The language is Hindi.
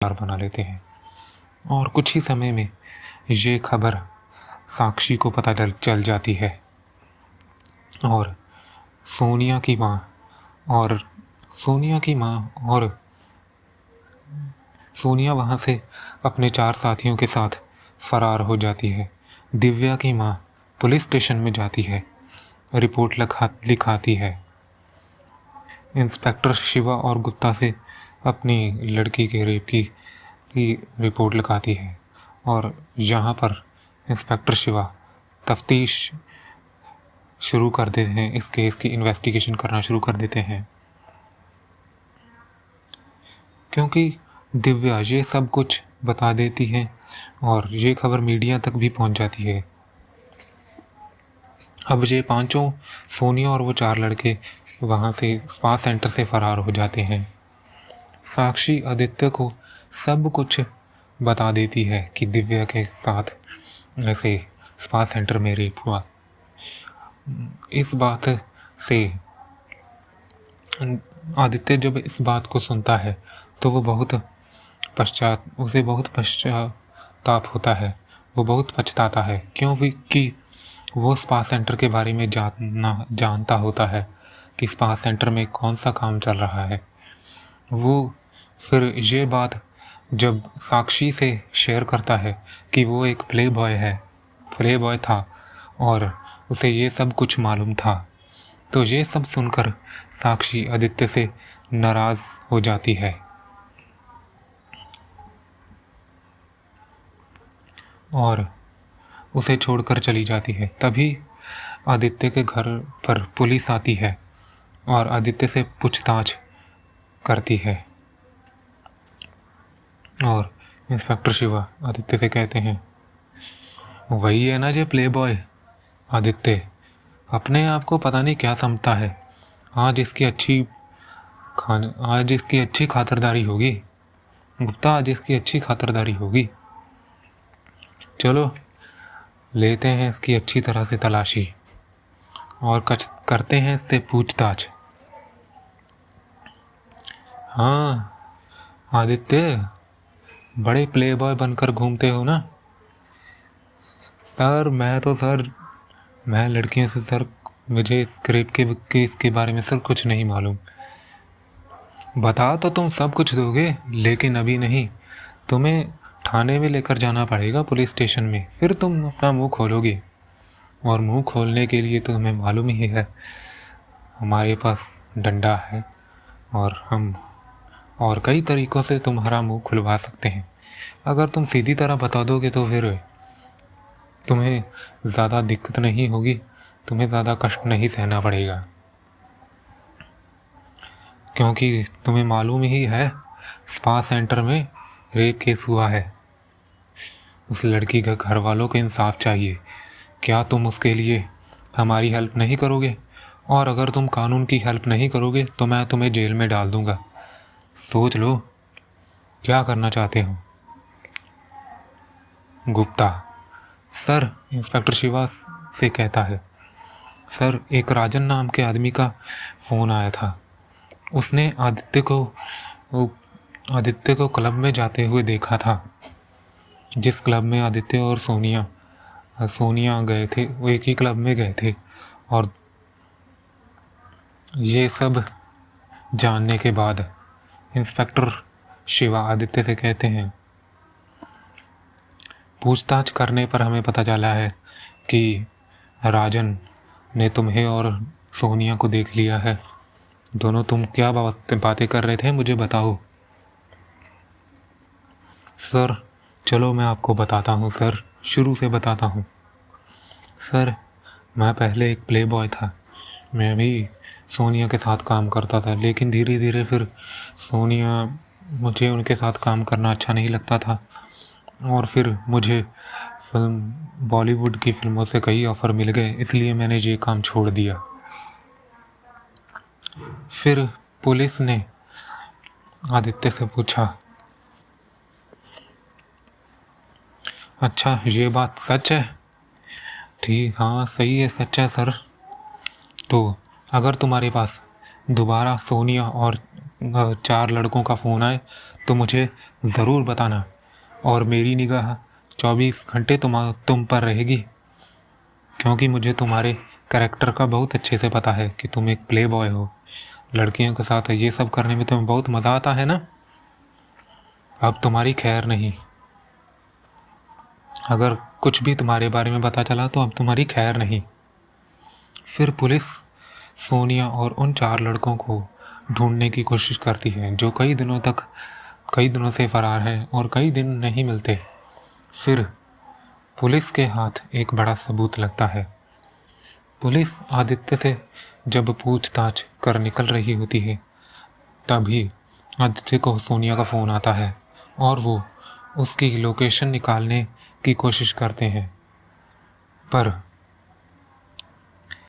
बना लेते हैं और कुछ ही समय में ये खबर साक्षी को पता चल जाती है और सोनिया की माँ और सोनिया वहाँ से अपने 4 साथियों के साथ फरार हो जाती है। दिव्या की माँ पुलिस स्टेशन में जाती है, रिपोर्ट लिखाती है। इंस्पेक्टर शिवा और गुप्ता से अपनी लड़की के रेप की रिपोर्ट लिखाती है और यहाँ पर इंस्पेक्टर शिवा तफ्तीश शुरू कर देते हैं, इस केस की इन्वेस्टिगेशन करना शुरू कर देते हैं क्योंकि दिव्या ये सब कुछ बता देती है और ये खबर मीडिया तक भी पहुंच जाती है। अब ये पांचों, सोनिया और वो 4 लड़के वहाँ से स्पा सेंटर से फरार हो जाते हैं। साक्षी आदित्य को सब कुछ बता देती है कि दिव्या के साथ ऐसे स्पा सेंटर में रेप हुआ। इस बात से आदित्य जब इस बात को सुनता है तो वो उसे बहुत पश्चाताप होता है, वो बहुत पछताता है क्योंकि वो स्पा सेंटर के बारे में जानता होता है कि स्पा सेंटर में कौन सा काम चल रहा है। वो फिर ये बात जब साक्षी से शेयर करता है कि वो एक प्ले बॉय था और उसे ये सब कुछ मालूम था, तो ये सब सुनकर साक्षी आदित्य से नाराज़ हो जाती है और उसे छोड़कर चली जाती है। तभी आदित्य के घर पर पुलिस आती है और आदित्य से पूछताछ करती है और इंस्पेक्टर शिवा आदित्य से कहते हैं, वही है ना ये प्ले बॉय आदित्य, अपने आप को पता नहीं क्या समझता है। आज इसकी अच्छी खातिरदारी होगी गुप्ता, आज इसकी अच्छी खातिरदारी होगी। चलो लेते हैं इसकी अच्छी तरह से तलाशी और करते हैं इससे पूछताछ। हाँ आदित्य, बड़े प्ले बॉय बनकर घूमते हो ना सर? मैं लड़कियों से सर, मुझे इस रेप के केस के बारे में सर कुछ नहीं मालूम। बता तो तुम सब कुछ दोगे, लेकिन अभी नहीं, तुम्हें थाने में लेकर जाना पड़ेगा, पुलिस स्टेशन में, फिर तुम अपना मुंह खोलोगे। और मुंह खोलने के लिए तो तुम्हें मालूम ही है हमारे पास डंडा है और हम और कई तरीक़ों से तुम्हारा मुंह खुलवा सकते हैं। अगर तुम सीधी तरह बता दोगे तो फिर तुम्हें ज़्यादा दिक्कत नहीं होगी, तुम्हें ज़्यादा कष्ट नहीं सहना पड़ेगा, क्योंकि तुम्हें मालूम ही है स्पा सेंटर में रेप केस हुआ है। उस लड़की के घर वालों को इंसाफ चाहिए। क्या तुम उसके लिए हमारी हेल्प नहीं करोगे? और अगर तुम कानून की हेल्प नहीं करोगे तो मैं तुम्हें जेल में डाल दूँगा। सोच लो क्या करना चाहते हो। गुप्ता सर, इंस्पेक्टर शिवा से कहता है, सर एक राजन नाम के आदमी का फ़ोन आया था। उसने आदित्य को क्लब में जाते हुए देखा था, जिस क्लब में आदित्य और सोनिया गए थे, वो एक ही क्लब में गए थे। और ये सब जानने के बाद इंस्पेक्टर शिवा आदित्य से कहते हैं, पूछताछ करने पर हमें पता चला है कि राजन ने तुम्हें और सोनिया को देख लिया है। दोनों तुम क्या बातें कर रहे थे, मुझे बताओ। सर चलो मैं आपको बताता हूँ सर, शुरू से बताता हूँ। सर मैं पहले एक प्ले बॉय था, मैं भी सोनिया के साथ काम करता था, लेकिन धीरे धीरे फिर मुझे उनके साथ काम करना अच्छा नहीं लगता था और फिर मुझे बॉलीवुड की फिल्मों से कई ऑफ़र मिल गए, इसलिए मैंने ये काम छोड़ दिया। फिर पुलिस ने आदित्य से पूछा, अच्छा ये बात सच है? ठीक, हाँ सही है, सच है सर। तो अगर तुम्हारे पास दोबारा सोनिया और 4 लड़कों का फ़ोन आए तो मुझे ज़रूर बताना, और मेरी निगाह 24 घंटे तुम पर रहेगी, क्योंकि मुझे तुम्हारे कैरेक्टर का बहुत अच्छे से पता है कि तुम एक प्ले बॉय हो। लड़कियों के साथ ये सब करने में तुम्हें बहुत मज़ा आता है ना। अब तुम्हारी खैर नहीं। अगर कुछ भी तुम्हारे बारे में पता चला तो अब तुम्हारी खैर नहीं। फिर पुलिस सोनिया और उन 4 लड़कों को ढूंढने की कोशिश करती है जो कई दिनों से फरार हैं और कई दिन नहीं मिलते। फिर पुलिस के हाथ एक बड़ा सबूत लगता है। पुलिस आदित्य से जब पूछताछ कर निकल रही होती है, तभी आदित्य को सोनिया का फ़ोन आता है और वो उसकी लोकेशन निकालने की कोशिश करते हैं, पर